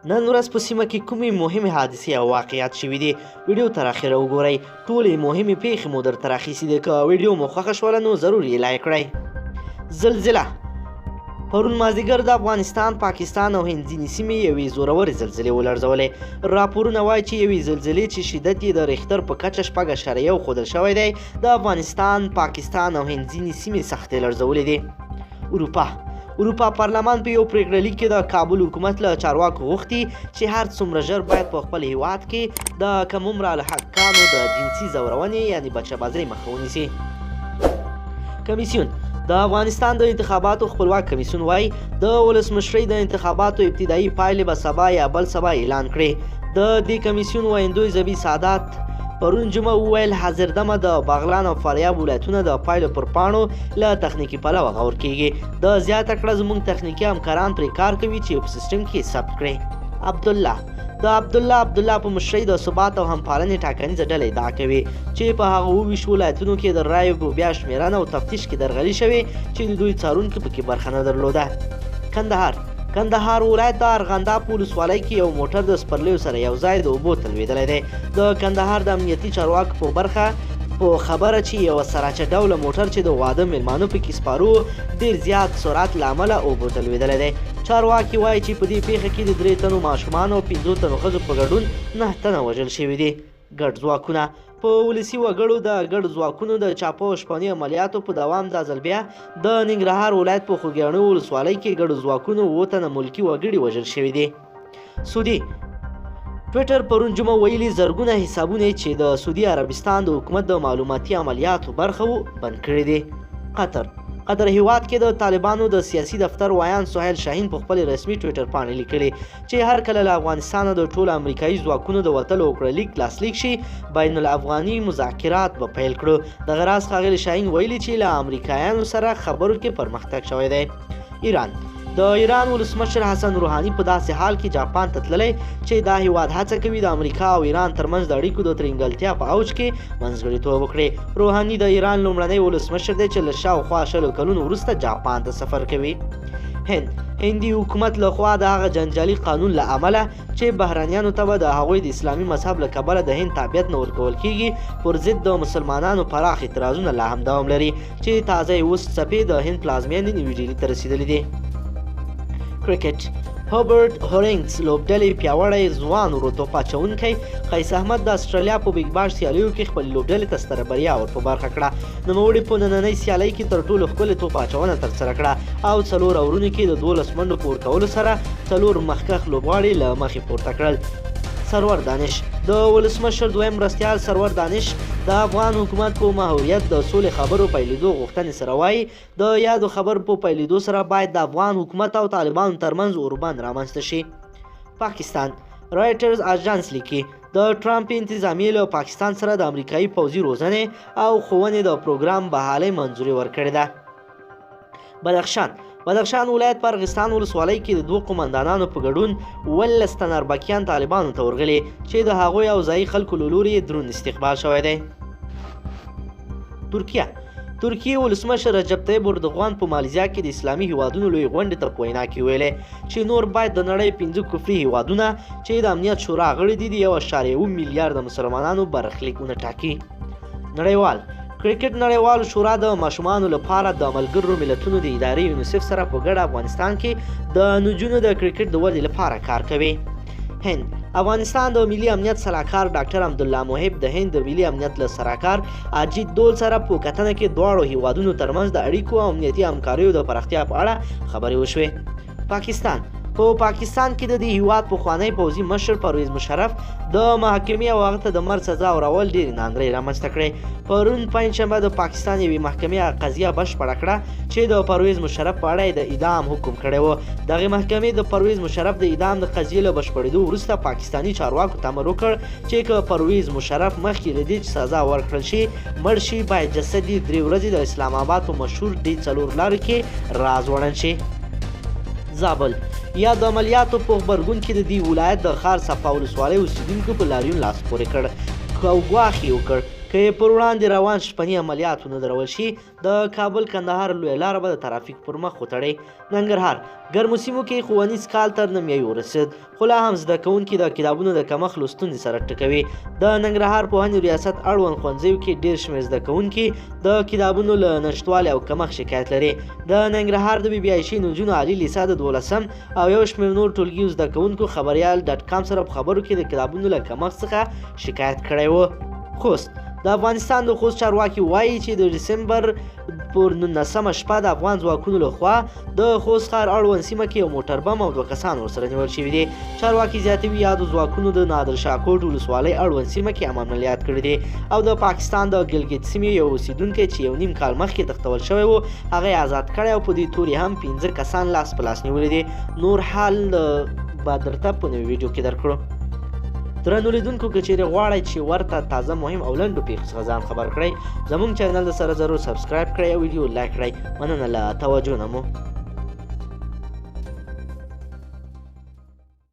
نن ورځ په سیمه کې کومې مهمې حادثې او واقعیات شوي دي ویډیو تر اخره وګورئ. ټولې مهمې پیښې مو درته راخیستې دي. که ویډیو مو خوښه شوله نو ضرور یې لایک کړئ. زلزله پرون مازدیګر د افغانستان، پاکستان او هند ځینې سیمې یوې زورورې زلزلې ولړزولې. راپورونه وایي چې یوې زلزلې چې شدت یې د ریختر په کچه 6.1 ښودل شوی دی د افغانستان، پاکستان او هند ځینې سیمې سختې لړزولې دي. اروپا پارلمان په یو پریکړه لیک کې د کابل حکومت له چارواکو غوښتي چې هر څومره ژر باید په خپل هیواد کې د کم عمره الحقانو د جنسي ځورونې یعنې بچه‌بازۍ مخه ونیسي. کمیسیون د افغانستان د انتخاباتو خپلواک کمیسیون وایي د ولسمشرۍ د انتخاباتو ابتدایي پایلې به سبا یا بل سبا اعلان کړي. د دې کمیسیون ویندوی زبی سادات پرون جمعه وویل حاضردمه د بغلان او فاریاب ولایتونه د پایلو پر پاڼو له تخنیکي پلوه غور کیږي. د زیاته کړه زموږ تخنیکي همکاران پرې کار کوي چې په سیستم کې ثبت کړي. عبدالله په مشرۍ د ثبات او همپالنې ټاکنیزه ډله ادعا کوي چې په هغه 28 ولایتونو کې د رایو په بیا شمیرنه او تفتیش کې درغلي شوې چې د دوی څارونکو پکې برخه نه درلوده. کندهار ولایت د ارغنداب په ولسوالۍ کې یو موټر د سپرلیو سره یو ځای د اوبو تلویدلی دی. د کندهار د امنیتي چارواکو په خبره چې یو سراچه ډوله موټر چې د واده میلمانو پکې سپارو ډېر زیات سرعت له امله اوبو تلویدلی دی. چارواکي وایي چې په دې پیښه کې د 3 تنو ماشومانو او 5 تنو ښځو په ګډون 9 تنه وژل شوي دي. ګډ ځواکونه په ولسي وګړو د ګډ ځواکونو د چاپه او شپني عملیاتو په دوام دا ځل بیا د ننګرهار ولایت په خوږیاڼو ولسوالۍ کې ګډو ځواکونو 7 تنه ملکي وګړي وژل شوي دي. سعودي ټویټر پرون جمعه ویلي زرګونه حسابونه چې د سعودي عربستان د حکومت د معلوماتي عملیاتو برخه وو بند کړي دي. قطر هیواد کې د طالبانو د سیاسي دفتر وایان سهیل شاهین په خپل رسمي ټویټر باندې لیکلي چې هر کله له افغانستانه د ټولو امریکایي ځواکونو د وتلو کړلیک لاسلیک شي بین الافغاني مذاکرات به پیل کړو. دغه راز ښاغلي شاهین ویلي چې له امریکایانو سره خبرو کې پرمختګ شوی دی. د ایران ولسمشر حسن روحاني په داسې حال کې جاپان ته تللی چې دا هیواد هڅه کوي د امریکا او ایران ترمنځ د اړیکو د ترنګلتیا په اوج کې منځګړیتوب وکړي. روحاني د ایران لومړنی ولسمشر دی چې له شاوخوا 20 کلونو وروسته جاپان ته سفر کوي. هندي حکومت له خوا د هغه جنجالي قانون له امله چې بهرانیانو ته به د هغوی د اسلامي مذهب له کبله د هند تابعیت نه ورکول کیږي پر ضد د مسلمانانو پراخ اعتراضونه لا هم دوام لري چې تازه اوس څپې د هند پلازمینې نیوي ډیلي ته رسیدلې دي. کرکټ هربرټ هورینګز لوبډلې پیاوړی ځوان ورتوپ اچوونکی قیس احمد د استرالیا په بیګ باش سیالیو کې خپل لوبډلې ته ستره بریا ور په برخه کړه. نوموړي په نننۍ سیالۍ کې تر ټولو ښکلې توپ اچونه ترسره کړه او 4 اورونو کې د 12 منډو په ورکولو سره 4 مخکښ لوبغاړي له مخې پورته کړل. سرور دانش د ولسمشر دویم مرستیال سرور دانش د افغان حکومت په ماهویت د سولې خبرو پیلېدو غوښتنې سره وایي د یادو خبر په پیلېدو سره باید د افغان حکومت او طالبانو ترمنځ اوربند رامنځته شي. پاکستان رایټرز اژانس لیکي د ټرمپ انتظامیې له پاکستان سره د امریکایي پوځي روزنې او ښوونې د پروګرام بحالۍ منظوري ورکړې ده. بدخشان ولایت په ارغستان ولسوالۍ کې د 2 قومندانانو په ګډون 12 تنه اربکیان طالبانو ته ورغلي چې د هغوی او ځایي خلکو له لوري درون استقبال شوی دی. ترکیه ولسمشر رجب طیب اردوغان په مالیزیا کې د اسلامي هیوادونو لوی غونډې ته په وینا کې ویلي چې نور باید د نړۍ 5 کفري هیوادونه چې د امنیت شورا غړي دي د 1.1 میلیارډ مسلمانانو برخلیکونه ټاکي. کرکټ نړیوالو شورا د ماشومانو لپاره د ملګرو ملتونو د ادارې یونیسف سره په ګډه افغانستان کې د نجونو د کرکټ د ودې لپاره کار کوي. افغانستان د ملي امنیت سلاکار ډاکټر عبدالله محب د هند د ملي امنیت له سلاکار اجیت دول سره په کتنه کې دواړو هیوادونو ترمنځ د اړیکو او امنیتي همکاریو د پراختیا په اړه خبرې وشوې. پاکستان کې د دې هیواد پخوانی پوځي مشر پرویز مشرف د محاکمې او هغه ته د مرګ سزا ورکول ډېرې ناندرۍ رامنځته کړې. پرون پنجشنبه د پاکستان یوې محکمې قضیه بشپړه کړه چې د پرویز مشرف په اړه د اعدام حکم کړی و. دغې محکمې د پرویز مشرف د اعدام د قضیې له بشپړېدو وروسته پاکستاني چارواکو ته امر وکړ چې که پرویز مشرف مخکې له دې چې سزا ورکړل شي مړ شي باید جسد یې 3 ورځې د اسلام آباد په مشهور ډي 4 لارو کې رازوړن شي. زابل یا د عملیاتو په غبرګون کې د دې ولایت د ښار صفا ولسوالۍ اوسېدونکو په لاریون لاس پورې کړ او ګواښ یې وکړ که پر وړاندې روان شپني عملیات ونه درول شي د کابل کندهار لویه لاره به د ترافیک پر مخ وتړي. ننګرهار ګرمو سیمو کې ښوونیز کال تر نیمایي ورسېد خو لا هم زده کوونکي د کتابونو د کمښت له ستونزې سره ټکوي. د ننګرهار پوهنې ریاست اړوند ښوونځیو کې ډېر شمېر زده کوونکي د کتابونو له نشتوالي او کمښت شکایت لري. د ننګرهار د بي بي عایشې نجونو عالي لیسه د 12 او یو شمېر نور ټولګیو زده کوونکو خبریال .com سره په خبرو کې د کتابونو له کمښت څخه شکایت کړی و. خوست د افغانستان د خوست چارواکي وایي چې د ډسمبر پر 19مه شپه د افغان ځواکونو لخوا د خوست ښار اړوند سیمه کې یو موټر بم او 2 کسان ورسره نیول شوي دي. چارواکي زیاتوي یادو ځواکونو د نادرشاه کوټ ولسوالۍ اړوند سیمه کې امن عملیات کړي دي او د پاکستان د ګلګت سیمې یو اوسیدونکی چې یو نیم کال مخکې تښتول شوی و هغه یې آزاد کړی او په دې تورې هم 15 کسان لاس په لاس نیولي دي. نور حال به درته په نوي ویډیو کې درکړو. درنو لیدونکو که چیرې غواړئ چې ورته تازه مهم او لنډو پیښو څخه ځان خبر کړئ زموږ چینل د سره ضرور سبسکرایب کړئ او ویډیو لایک کړئ. مننه له توجه نه مو.